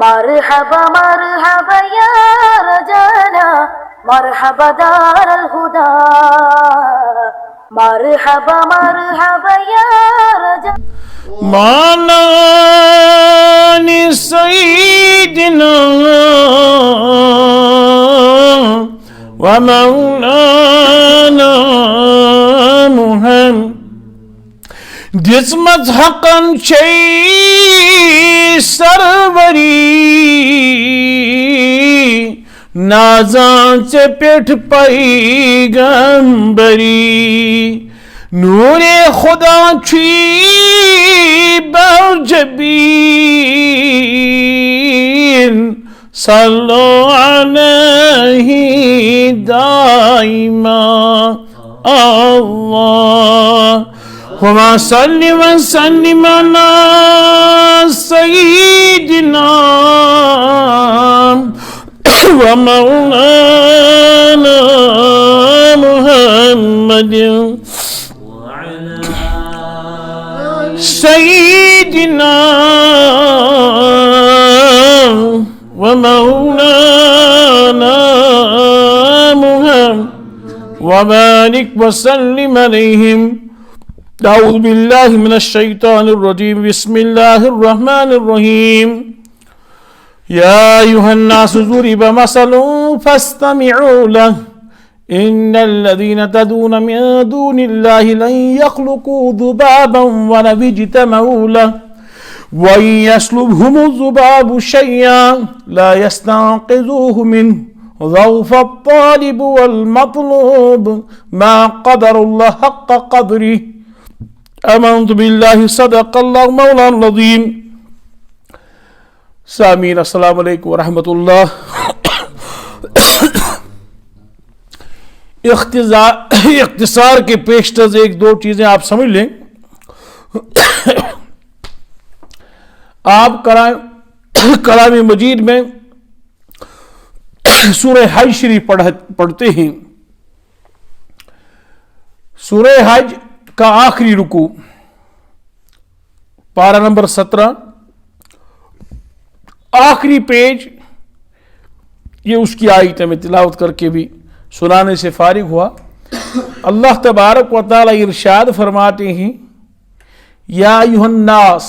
مرحبا مرحبا یا رجانا مرحبا دار الہدا مرحبا مرحبا یا رجانا مولانا سیدنا ومولانا محمد دسمت حقن شی سروری نازان سے پیٹھ پیغمبری نور خدا چھی برجبین صلو علیہ دائما اللہم صلی وسلم علی سیدنا ومولانا محمد سیدنا ومولانا محمد وبارك وسلم عليهم. أعوذ بالله من الشيطان الرجيم. بسم الله الرحمن الرحيم. يا أيها الناس ضرب مثل فاستمعوا له إن الذين تدعون من دون الله لن يخلقوا ذبابا ولو اجتمعوا له وإن يسلبهم الذباب شيئا لا يستنقذوه منه ضعف الطالب والمطلوب ما قدر الله حق قدره. آمنت بالله صدق الله مولانا العظيم. سامعین السلام علیکم ورحمۃ اللہ. اختصار کے پیشتر ایک دو چیزیں آپ سمجھ لیں. آپ کلام مجید میں سورہ حج شریف پڑھتے ہیں. سورہ حج کا آخری رکوع پارہ نمبر 17 آخری پیج. یہ اس کی آیت میں تلاوت کر کے بھی سنانے سے فارغ ہوا. اللہ تبارک و تعالی ارشاد فرماتے ہیں یا ایھا الناس،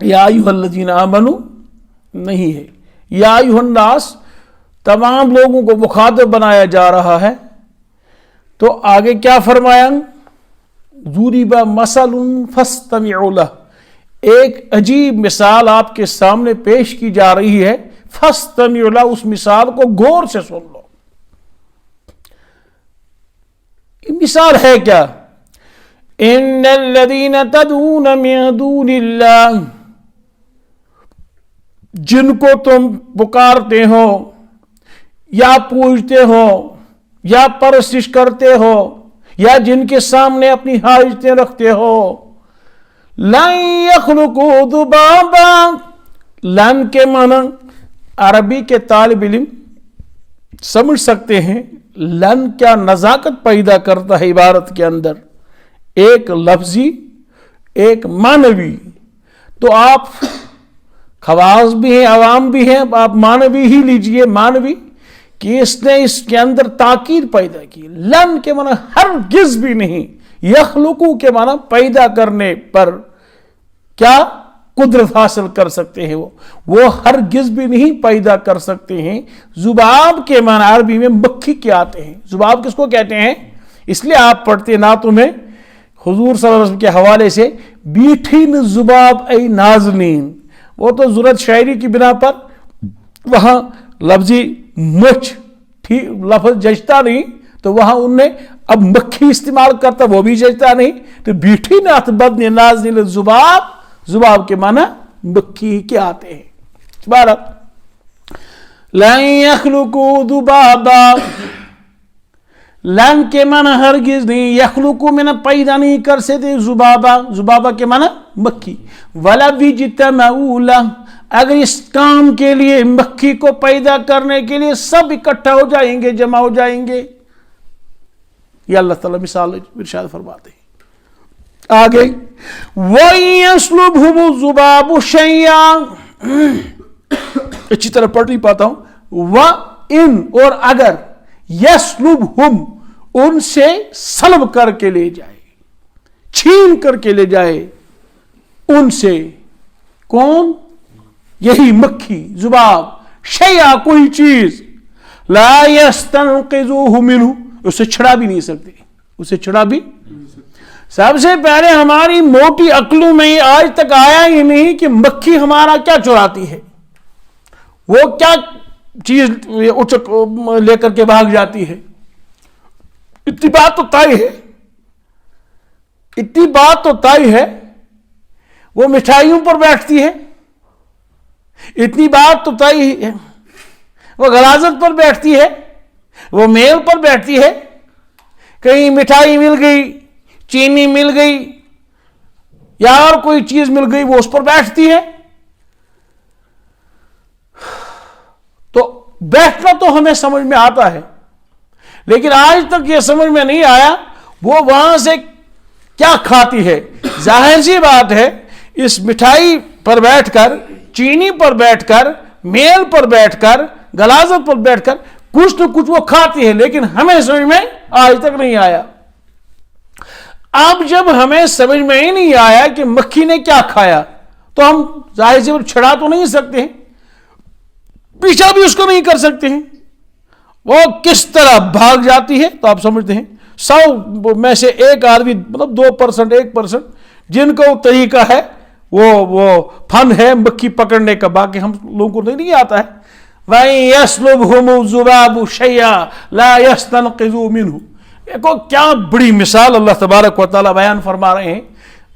یا ایھا الذین آمنوا نہیں ہے، یا ایھا الناس تمام لوگوں کو مخاطب بنایا جا رہا ہے. تو آگے کیا فرمایا؟ ضرب مثل فاستمعوا لہ، ایک عجیب مثال آپ کے سامنے پیش کی جا رہی ہے. فاستمعوا لہ، اس مثال کو غور سے سن لو. یہ مثال ہے کیا؟ ان الذین تدعون من دون اللہ، جن کو تم پکارتے ہو یا پوجتے ہو یا پرستش کرتے ہو یا جن کے سامنے اپنی حاجتیں رکھتے ہو، لن یخلقوا ذبابا، لن کے معنی عربی کے طالب علم سمجھ سکتے ہیں. لن کیا نزاکت پیدا کرتا ہے عبارت کے اندر، ایک لفظی ایک معنوی. تو آپ خواص بھی ہیں عوام بھی ہیں، آپ معنوی ہی لیجئے. معنوی کہ اس نے اس کے اندر تاکید پیدا کی. لن کے معنی ہرگز بھی نہیں. یخلقو کے معنی پیدا کرنے پر کیا قدرت حاصل کر سکتے ہیں، وہ ہرگز بھی نہیں پیدا کر سکتے ہیں. ذباب کے معنی عربی میں مکھی کے آتے ہیں. ذباب کس کو کہتے ہیں؟ اس لیے آپ پڑھتے نعتوں میں حضور صلی اللہ علیہ وسلم کے حوالے سے بیٹھین ذباب ای نازنین. وہ تو ضرورت شاعری کی بنا پر وہاں لفظی مچھ لفظ ججتا نہیں، تو وہاں ان نے اب مکھی استعمال کرتا، وہ بھی ججتا نہیں. تو بیٹھی نات بدن نازنین ذباب، ذباب کے معنی مکھی کے آتے ہیں. بارک لن یخلقوا ذبابا، لن کے معنی ہرگز نہیں، یخلقوا میں پیدا نہیں کر سکتے. ذبابا، ذبابا کے معنی مکھی. ولو اجتمعوا لہ، اگر اس کام کے لیے مکھی کو پیدا کرنے کے لیے سب اکٹھا ہو جائیں گے، جمع ہو جائیں گے. یہ اللہ تعالیٰ مثال ارشاد فرماتے ہیں. آگے وَيَسْلُبْهُمُ الذُّبَابُ شَيْئًا، اچھی طرح پڑھ نہیں پاتا ہوں، وَإِن اور اگر، يَسْلُبْهُمْ ان سے سلب کر کے لے جائے، چھین کر کے لے جائے ان سے، کون؟ یہی مکھی، ذباب، شیء کوئی چیز، لا يستنقذوه منه، اسے چھڑا بھی نہیں سکتے، اسے چھڑا بھی۔ سب سے پہلے ہماری موٹی عقلوں میں آج تک آیا ہی نہیں کہ مکھی ہمارا کیا چراتی ہے، وہ کیا چیز اچک لے کر کے بھاگ جاتی ہے۔ اتنی بات تو طے ہے، اتنی بات تو طے ہے، وہ مٹھائیوں پر بیٹھتی ہے، اتنی بات تو طے ہے، وہ غلاظت پر بیٹھتی ہے، وہ میل پر بیٹھتی ہے، کہیں مٹھائی مل گئی، چینی مل گئی یا اور کوئی چیز مل گئی، وہ اس پر بیٹھتی ہے۔ تو بیٹھنا تو ہمیں سمجھ میں آتا ہے، لیکن آج تک یہ سمجھ میں نہیں آیا وہ وہاں سے کیا کھاتی ہے۔ ظاہر سی بات ہے اس مٹھائی پر بیٹھ کر، چینی پر بیٹھ کر، میل پر بیٹھ کر، غلاظت پر بیٹھ کر کچھ نہ کچھ وہ کھاتی ہے، لیکن ہمیں سمجھ میں آج تک نہیں آیا۔ اب جب ہمیں سمجھ میں ہی نہیں آیا کہ مکھی نے کیا کھایا، تو ہم ظاہر سے چھڑا تو نہیں سکتے ہیں، پیچھا بھی اس کو نہیں کر سکتے ہیں۔ وہ کس طرح بھاگ جاتی ہے تو آپ سمجھتے ہیں 100 میں سے ایک آدمی، مطلب 2%، 1% جن کو طریقہ ہے، وہ فن ہے مکھی پکڑنے کا، باقی ہم لوگوں کو نہیں آتا ہے۔ وَيَسْلُبْهُمُ الذُّبَابُ شَيْئًا لَا يَسْتَنقِذُوا مِنْهُ۔ دیکھو کیا بڑی مثال اللہ تبارک و تعالیٰ بیان فرما رہے ہیں۔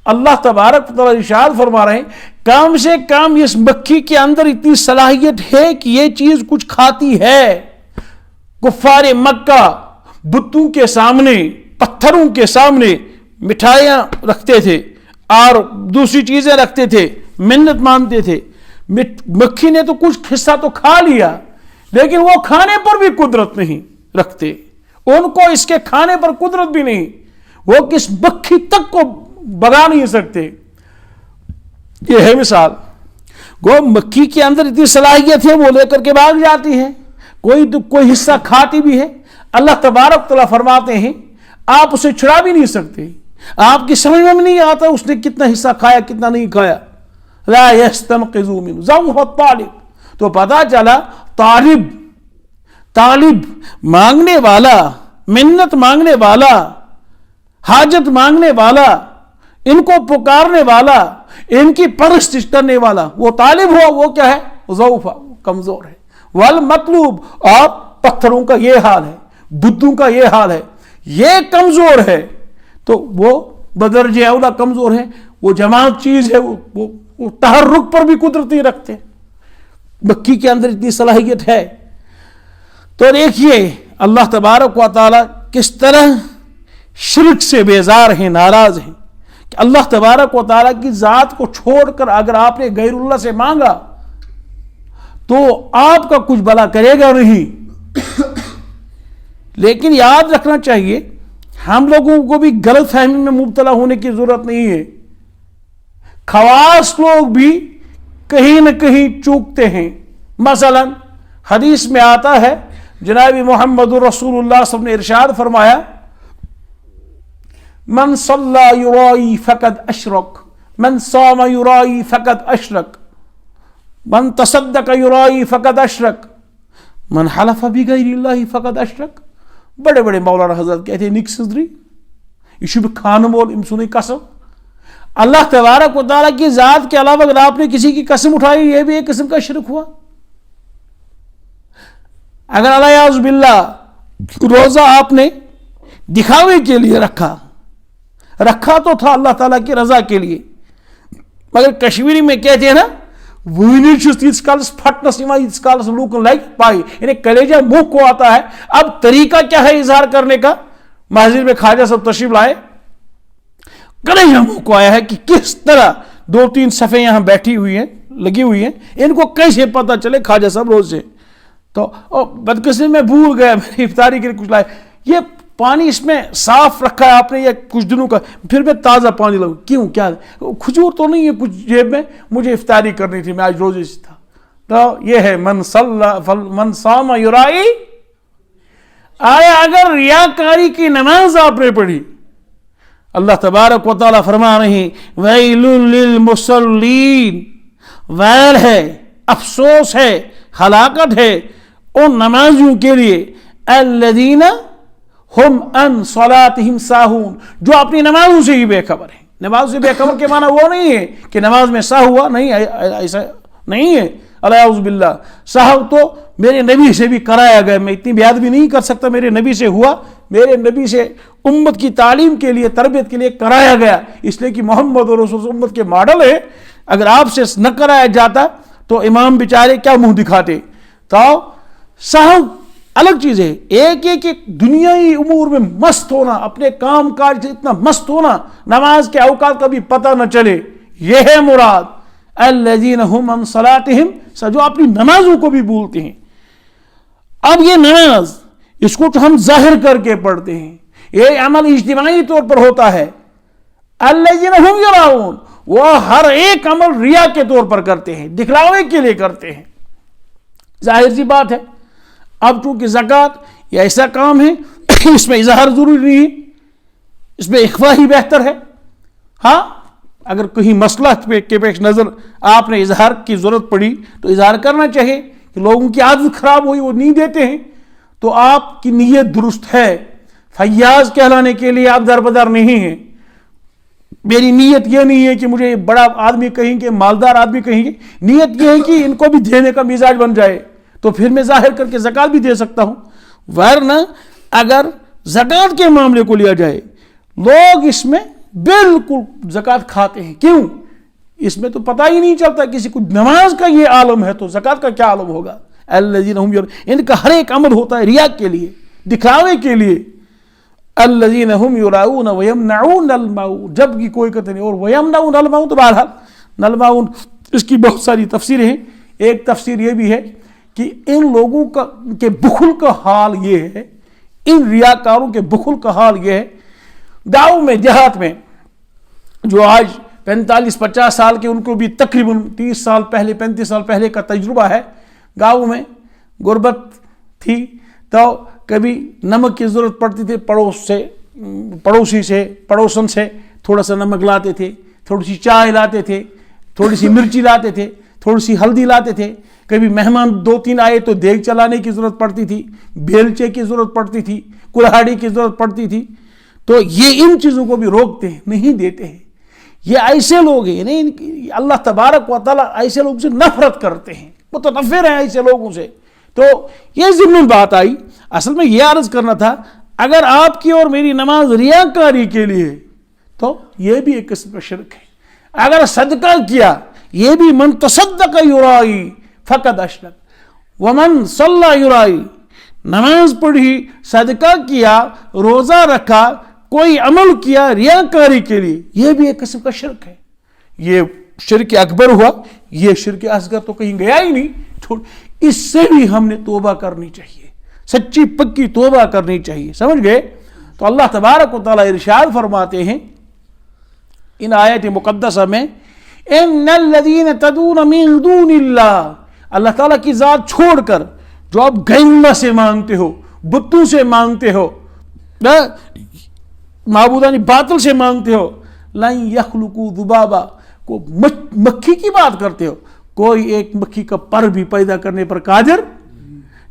اللہ تبارک و تعالیٰ ارشاد فرما رہے ہیں کم سے کم اس مکھی کے اندر اتنی صلاحیت ہے کہ یہ چیز کچھ کھاتی ہے۔ کفار مکہ بتوں کے سامنے، پتھروں کے سامنے مٹھائیاں رکھتے تھے اور دوسری چیزیں رکھتے تھے، منت مانتے تھے۔ مکھی نے تو کچھ حصہ تو کھا لیا، لیکن وہ کھانے پر بھی قدرت نہیں رکھتے، ان کو اس کے کھانے پر قدرت بھی نہیں، وہ کس مکھی تک کو بگا نہیں سکتے۔ یہ ہے مثال۔ گو مکھی کے اندر اتنی صلاحیت ہے، وہ لے کر کے بھاگ جاتی ہے، کوئی حصہ کھاتی بھی ہے۔ اللہ تبارک تعالیٰ فرماتے ہیں آپ اسے چھڑا بھی نہیں سکتے، آپ کی سمجھ میں نہیں آتا اس نے کتنا حصہ کھایا کتنا نہیں کھایا۔ لا يستنقذوا منه ضعف الطالب، تو پتا چلا طالب مانگنے والا، منت مانگنے والا، حاجت مانگنے والا، ان کو پکارنے والا، ان کی پرستش کرنے والا، وہ طالب ہو وہ کیا ہے؟ ضعف، کمزور ہے۔ والمطلوب، اور پتھروں کا یہ حال ہے، بدھوں کا یہ حال ہے، یہ کمزور ہے، تو وہ بدرجہ اولا کمزور ہے، وہ جماعت چیز ہے، وہ تحرک پر بھی قدرت نہیں رکھتے۔ مکھی کے اندر اتنی صلاحیت ہے۔ تو دیکھیے اللہ تبارک و تعالی کس طرح شرک سے بیزار ہیں، ناراض ہیں کہ اللہ تبارک و تعالی کی ذات کو چھوڑ کر اگر آپ نے غیر اللہ سے مانگا تو آپ کا کچھ بھلا کرے گا نہیں۔ لیکن یاد رکھنا چاہیے ہم لوگوں کو بھی غلط فہمی میں مبتلا ہونے کی ضرورت نہیں ہے۔ خواص لوگ بھی کہیں نہ کہیں چوکتے ہیں۔ مثلا حدیث میں آتا ہے جناب محمد رسول اللہ صلی اللہ علیہ وسلم نے ارشاد فرمایا من صلی یرائی فقد اشرک، من صام یرائی فقد اشرک، من تصدق یرائی فقد اشرک، من حلف بغیر اللہ فقد اشرک۔ بڑے بڑے مولانا حضرت کہتے ہیں نک سندری یہ شب خان بول امسونی قسم۔ اللہ تبارک و تعالیٰ کی ذات کے علاوہ اگر آپ نے کسی کی قسم اٹھائی یہ بھی ایک قسم کا شرک ہوا۔ اگر الیاذ باللہ روزہ آپ نے دکھاوے کے لیے رکھا تو تھا اللہ تعالیٰ کی رضا کے لیے، مگر کشمیری میں کہتے ہیں نا وہی تیس کالس پھٹنس اس کالس لوکن لگ پائی، یعنی کلیجہ منہ کو آتا ہے۔ اب طریقہ کیا ہے اظہار کرنے کا؟ مسجد میں خواجہ صاحب تشریف لائے، کلیجہ منہ کو آیا ہے کہ کس طرح 2-3 صفیں یہاں بیٹھی ہوئی ہیں، لگی ہوئی ہیں، ان کو کیسے پتہ چلے خواجہ صاحب روز سے؟ تو بدقسمتی میں بھول گیا میں افطاری کے لیے کچھ لائے۔ یہ پانی اس میں صاف رکھا ہے آپ نے یا کچھ دنوں کا, پھر میں تازہ پانی لاؤں, کیوں, کیا کھجور تو نہیں ہے کچھ جیب میں, مجھے افطاری کرنی تھی, میں آج روزے سے تھا. تو یہ ہے من صام یرائی. آیا اگر ریاکاری کی نماز آپ نے پڑھی, اللہ تبارک و تعالیٰ فرما رہے ہیں ویل للمصلین, ویل ہے, افسوس ہے, ہلاکت ہے ان نمازیوں کے لیے الذین ہم ان صلاتہم ساہون, جو اپنی نمازوں سے ہی بے خبر ہیں. نماز سے بے خبر کے معنی وہ نہیں ہے کہ نماز میں سہو ہوا, نہیں, ایسا نہیں ہے. اعوذ باللہ, سہو تو میرے نبی سے بھی کرایا گیا, میں اتنی بیعت بھی نہیں کر سکتا, میرے نبی سے ہوا, میرے نبی سے امت کی تعلیم کے لیے, تربیت کے لیے کرایا گیا, اس لیے کہ محمد رسول امت کے ماڈل ہے. اگر آپ سے نہ کرایا جاتا تو امام بیچارے کیا منہ دکھاتے. تو سہو الگ چیز ہے, ایک دنیائی امور میں مست ہونا, اپنے کام کاج سے اتنا مست ہونا, نماز کے اوقات کا بھی پتہ نہ چلے, یہ ہے مراد. الذین هم عن صلاتہم, جو اپنی نمازوں کو بھی بھولتے ہیں. اب یہ نماز, اس کو تو ہم ظاہر کر کے پڑھتے ہیں, یہ عمل اجتماعی طور پر ہوتا ہے. الذین هم یراؤن, وہ ہر ایک عمل ریا کے طور پر کرتے ہیں, دکھلاوے کے لیے کرتے ہیں. ظاہر سی بات ہے. اب چونکہ زکوٰۃ یہ ایسا کام ہے اس میں اظہار ضروری نہیں ہے, اس میں اخفا ہی بہتر ہے. ہاں اگر کہیں مسئلہ کے پیش نظر آپ نے اظہار کی ضرورت پڑی تو اظہار کرنا چاہیے, کہ لوگوں کی عادت خراب ہوئی وہ نہیں دیتے ہیں, تو آپ کی نیت درست ہے. فیاض کہلانے کے لیے آپ دربدر نہیں ہیں. میری نیت یہ نہیں ہے کہ مجھے بڑا آدمی کہیں گے, مالدار آدمی کہیں گے, نیت یہ ہے کہ ان کو بھی دینے کا مزاج بن جائے, تو پھر میں ظاہر کر کے زکوٰۃ بھی دے سکتا ہوں. ورنہ اگر زکوٰۃ کے معاملے کو لیا جائے, لوگ اس میں بالکل زکوٰۃ کھاتے ہیں. کیوں؟ اس میں تو پتہ ہی نہیں چلتا کسی کو نماز کا یہ عالم ہے تو زکوٰۃ کا کیا عالم ہوگا. الذین هم ان کا ہر ایک عمل ہوتا ہے ریا کے لیے, دکھاوے کے لیے. الذین هم یراؤون ویمنعون الماعون, جب کی کوئی کہتے نہیں, اور ویمنعون الماعون, تو بہرحال الماعون اس کی بہت ساری تفسیریں ہیں. ایک تفسیر یہ بھی ہے کہ ان لوگوں کا کے بخل کا حال یہ ہے, ان ریاکاروں کے بخل کا حال یہ ہے, گاؤں میں دیہات میں جو آج 45-50 سال کے, ان کو بھی تقریباً 30 سال پہلے 35 سال پہلے کا تجربہ ہے. گاؤں میں غربت تھی تو کبھی نمک کی ضرورت پڑتی تھی, پڑوسی سے پڑوسن سے تھوڑا سا نمک لاتے تھے, تھوڑی سی چائے لاتے تھے, تھوڑی سی مرچی لاتے تھے, تھوڑی سی ہلدی لاتے تھے. کبھی مہمان 2-3 آئے تو دیگ چلانے کی ضرورت پڑتی تھی, بیلچے کی ضرورت پڑتی تھی, کلہاڑی کی ضرورت پڑتی تھی. تو یہ ان چیزوں کو بھی روکتے ہیں, نہیں دیتے ہیں. یہ ایسے لوگ ہیں, یعنی اللہ تبارک و تعالیٰ ایسے لوگوں سے نفرت کرتے ہیں, متنفر ہیں ایسے لوگوں سے. تو یہ ضمن بات آئی. اصل میں یہ عرض کرنا تھا, اگر آپ کی اور میری نماز ریاکاری کے لیے تو یہ بھی ایک قسم کا شرک ہے. اگر صدقہ کیا, یہ بھی من تصدق یرائی فقد اشرک, ومن صلی یرائی, نماز پڑھی, صدقہ کیا, روزہ رکھا, کوئی عمل کیا ریاکاری کے لیے, یہ بھی ایک قسم کا شرک ہے. یہ شرک اکبر ہوا, یہ شرک اصغر تو کہیں گیا ہی نہیں. اس سے بھی ہم نے توبہ کرنی چاہیے, سچی پکی توبہ کرنی چاہیے. سمجھ گئے؟ تو اللہ تبارک و تعالیٰ ارشاد فرماتے ہیں ان آیت مقدسہ میں, ان الذین تدعون من دون اللہ, اللہ تعالیٰ کی ذات چھوڑ کر جو آپ گینگا سے مانگتے ہو, بتوں سے مانگتے ہو, معبودان باطل سے مانگتے ہو, لن یخلقوا ذبابا, کو مکھی کی بات کرتے ہو, کوئی ایک مکھی کا پر بھی پیدا کرنے پر قادر.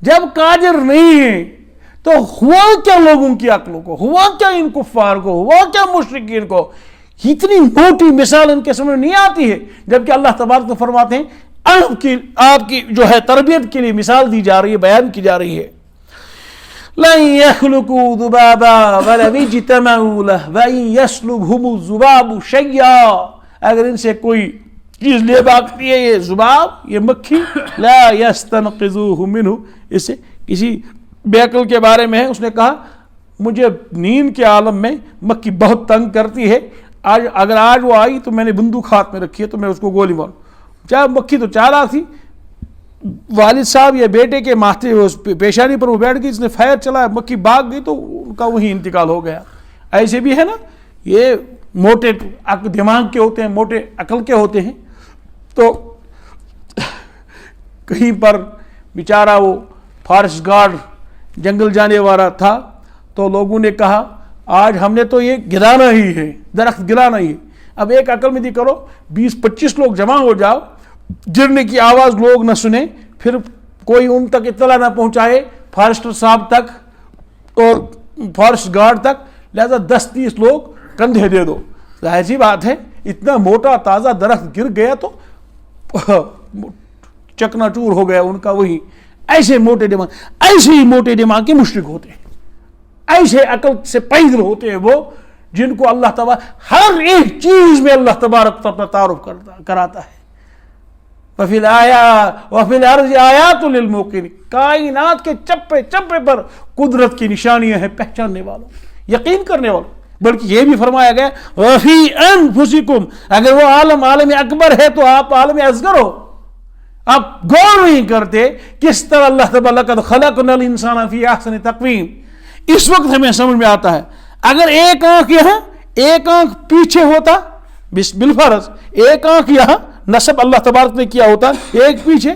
جب قادر نہیں ہے تو ہوا کیا لوگوں کی عقلوں کو, ہوا کیا ان کفار کو, ہوا کیا مشرکین کو. اتنی موٹی مثال ان کے سامنے نہیں آتی ہے, جبکہ اللہ تبارک تو فرماتے ہیں آپ کی جو ہے تربیت کے لیے مثال دی جا رہی ہے, بیان کی جا رہی ہے. لن يخلقوا ذبابا ولو اجتمعوا له وإن يسلبهم الذباب شيئا, اگر ان سے کوئی چیز لے بھاگتی ہے یہ ذباب, یہ مکھی, لا يستنقذوه منه, اس سے کسی بیکل کے بارے میں ہے, اس نے کہا مجھے نیند کے عالم میں مکھی بہت تنگ کرتی ہے, اگر آج وہ آئی تو میں نے بندوق ہاتھ میں رکھی ہے تو میں اس کو گولی ماروں. چاہے مکھی تو چالاک تھی, والد صاحب یا بیٹے کے ماتھے اس پیشانی پر وہ بیٹھ گئی, اس نے فائر چلایا, مکھی بھاگ گئی تو ان کا وہی انتقال ہو گیا. ایسے بھی ہے نا, یہ موٹے دماغ کے ہوتے ہیں, موٹے عقل کے ہوتے ہیں. تو کہیں پر بیچارہ وہ فارسٹ گارڈ جنگل جانے والا تھا, تو لوگوں نے کہا آج ہم نے تو یہ گرانا ہی ہے, درخت گرانا ہی ہے. اب ایک عقل مندی کرو, 20-25 لوگ جمع ہو جاؤ, گرنے کی آواز لوگ نہ سنیں, پھر کوئی ان تک اطلاع نہ پہنچائے, فارسٹر صاحب تک اور فارسٹ گارڈ تک, لہذا 10-30 لوگ کندھے دے دو. ظاہر سی بات ہے, اتنا موٹا تازہ درخت گر گیا تو چکنا چور ہو گیا ان کا. وہی ایسے موٹے دماغ کے مشرک ہوتے ہیں, ایسے عقل سے پیدل ہوتے ہیں وہ, جن کو اللہ تبارک ہر ایک چیز میں اللہ تبارک اپنا تعارف کراتا ہے. وفی الارض آیات للموقنین, کائنات کے چپے چپے پر قدرت کی نشانیاں ہیں پہچاننے والوں, یقین کرنے والوں. بلکہ یہ بھی فرمایا گیا وفی انفسکم, اگر وہ عالم اکبر ہے تو آپ عالم اصغر ہو. آپ غور نہیں کرتے کس طرح اللہ تبارک لقد خلقنا الانسان فی احسن تقویم. اس وقت ہمیں سمجھ میں آتا ہے, اگر ایک آنکھ یہاں ایک آنکھ پیچھے ہوتا, بالفرض ایک آنکھ یہاں نصب اللہ تبارک نے کیا ہوتا, ایک پیچھے,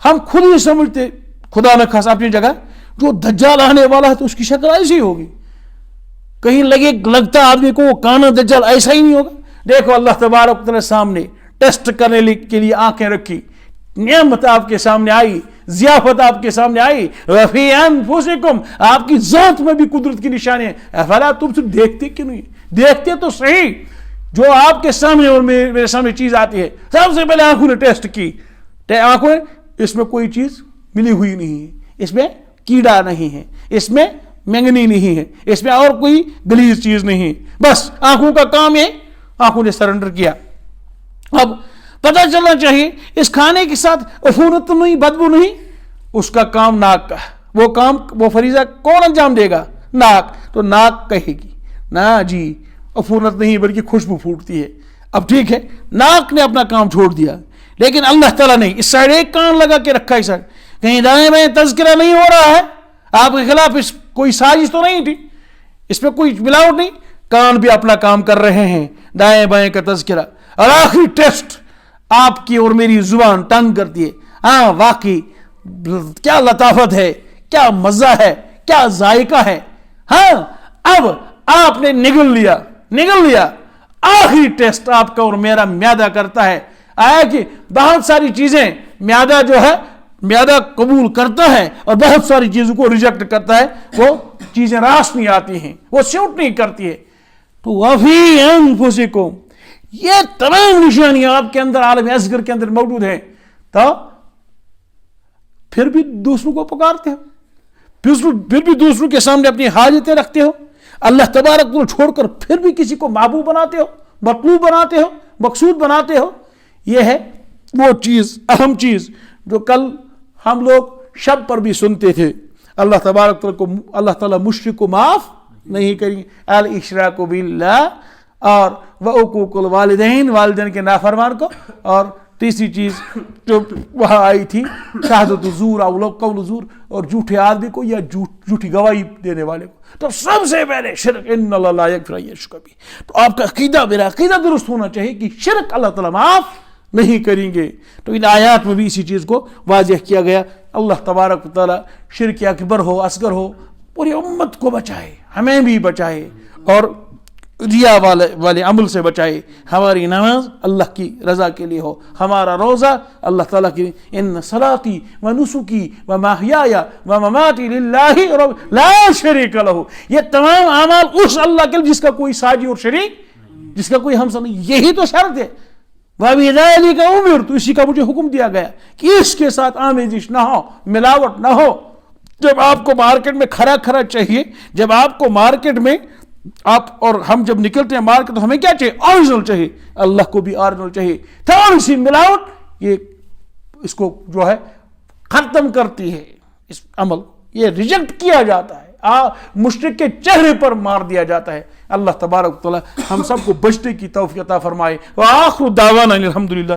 ہم خود ہی سمجھتے خدا نہ خاص اپنی جگہ جو دجال آنے والا ہے تو اس کی شکل ایسی ہی ہوگی. کہیں لگتا آدمی کو وہ کانا دجال ایسا ہی نہیں ہوگا. دیکھو اللہ تبارک نے سامنے ٹیسٹ کرنے کے لیے آنکھیں رکھی, نعمت آپ کے سامنے آئی, ضیافت آپ کے سامنے آئی. وفی انفسکم, آپ کی ذات میں بھی قدرت کی نشانی ہے. افلا تم صرف دیکھتے کیوں نہیں؟ دیکھتے تو صحیح, جو آپ کے سامنے اور میرے سامنے چیز آتی ہے, سب سے پہلے آنکھوں نے ٹیسٹ کی, آنکھوں نے, اس میں کوئی چیز ملی ہوئی نہیں ہے, اس میں کیڑا نہیں ہے, اس میں مینگنی نہیں ہے, اس میں اور کوئی گلیز چیز نہیں ہے. بس آنکھوں کا کام ہے, آنکھوں نے سرنڈر کیا. اب پتہ چلنا چاہیے اس کھانے کے ساتھ عفونت نہیں, بدبو نہیں, اس کا کام ناک کا, وہ فریضہ کون انجام دے گا؟ ناک. تو ناک کہے گی نا جی عفونت نہیں بلکہ خوشبو پھوٹتی ہے. اب ٹھیک ہے, ناک نے اپنا کام چھوڑ دیا, لیکن اللہ تعالیٰ نے اس سائڈ ایک کان لگا کے رکھا, اس سائڈ کہیں دائیں بائیں تذکرہ نہیں ہو رہا ہے آپ کے خلاف, اس کوئی سازش تو نہیں تھی, اس میں کوئی ملاوٹ نہیں. کان بھی اپنا کام کر رہے ہیں, دائیں بائیں کا تذکرہ. اور آخری ٹیسٹ آپ کی اور میری زبان ٹنگ کرتی ہے. ہاں واقعی کیا لطافت ہے, کیا مزہ ہے, کیا ذائقہ ہے. ہاں اب آپ نے نگل لیا. آخری ٹیسٹ آپ کا اور میرا معدہ کرتا ہے. آیا کہ بہت ساری چیزیں معدہ جو ہے معدہ قبول کرتا ہے اور بہت ساری چیزوں کو ریجیکٹ کرتا ہے, وہ چیزیں راس نہیں آتی ہیں, وہ سیوٹ نہیں کرتی ہے. تو وفی انفسکم, یہ تمام نشانیاں آپ کے اندر عالم اصغر کے اندر موجود ہیں. تو پھر بھی دوسروں کو پکارتے ہو, پھر بھی دوسروں کے سامنے اپنی حاجتیں رکھتے ہو, اللہ تبارک کو چھوڑ کر پھر بھی کسی کو محبوب بناتے ہو, مطلوب بناتے ہو, مقصود بناتے ہو. یہ ہے وہ چیز, اہم چیز جو کل ہم لوگ شب پر بھی سنتے تھے. اللہ تبارک کو, اللہ تعالیٰ مشرک کو معاف نہیں کریں گے. الاشراک باللہ, اور وعقوق الوالدین, والدین کے نافرمان کو. اور تیسری چیز جو وہاں آئی تھی شہادت زور او قول زور, اور جھوٹے آدمی کو یا جھوٹی گواہی دینے والے کو. تو سب سے پہلے شرک, ان اللہ لا یغفر ان یشرک بہ. تو آپ کا عقیدہ, میرا عقیدہ درست ہونا چاہیے کہ شرک اللہ تعالیٰ معاف نہیں کریں گے. تو ان آیات میں بھی اسی چیز کو واضح کیا گیا. اللہ تبارک و تعالیٰ شرک اکبر ہو اصغر ہو پوری امت کو بچائے, ہمیں بھی بچائے, اور ریا والے عمل سے بچائے. ہماری نماز اللہ کی رضا کے لیے ہو, ہمارا روزہ اللہ تعالیٰ کی. ان صلاتی و نسکی و محیای و مماتی للہ لا شریک لہ. یہ تمام اعمال اس اللہ کے جس کا کوئی ساجی اور شریک, جس کا کوئی ہمسا نہیں. یہی تو شرط ہے. وَبِذَلِكَ أُمِرْتُ, اسی کا مجھے حکم دیا گیا کہ اس کے ساتھ آمیزش نہ ہو, ملاوٹ نہ ہو. جب آپ کو مارکیٹ میں کھرا چاہیے, جب آپ کو مارکیٹ میں آپ اور ہم جب نکلتے ہیں مارکیٹ تو ہمیں کیا چاہیے؟ اوریجنل چاہیے. اللہ کو بھی اوریجنل چاہیے. تھوڑی سی ملاوٹ یہ اس کو جو ہے ختم کرتی ہے. اس عمل یہ ریجیکٹ کیا جاتا ہے, مشرک کے چہرے پر مار دیا جاتا ہے. اللہ تبارک و تعالی ہم سب کو بچنے کی توفیق عطا فرمائے. وآخر دعوانا الحمدللہ.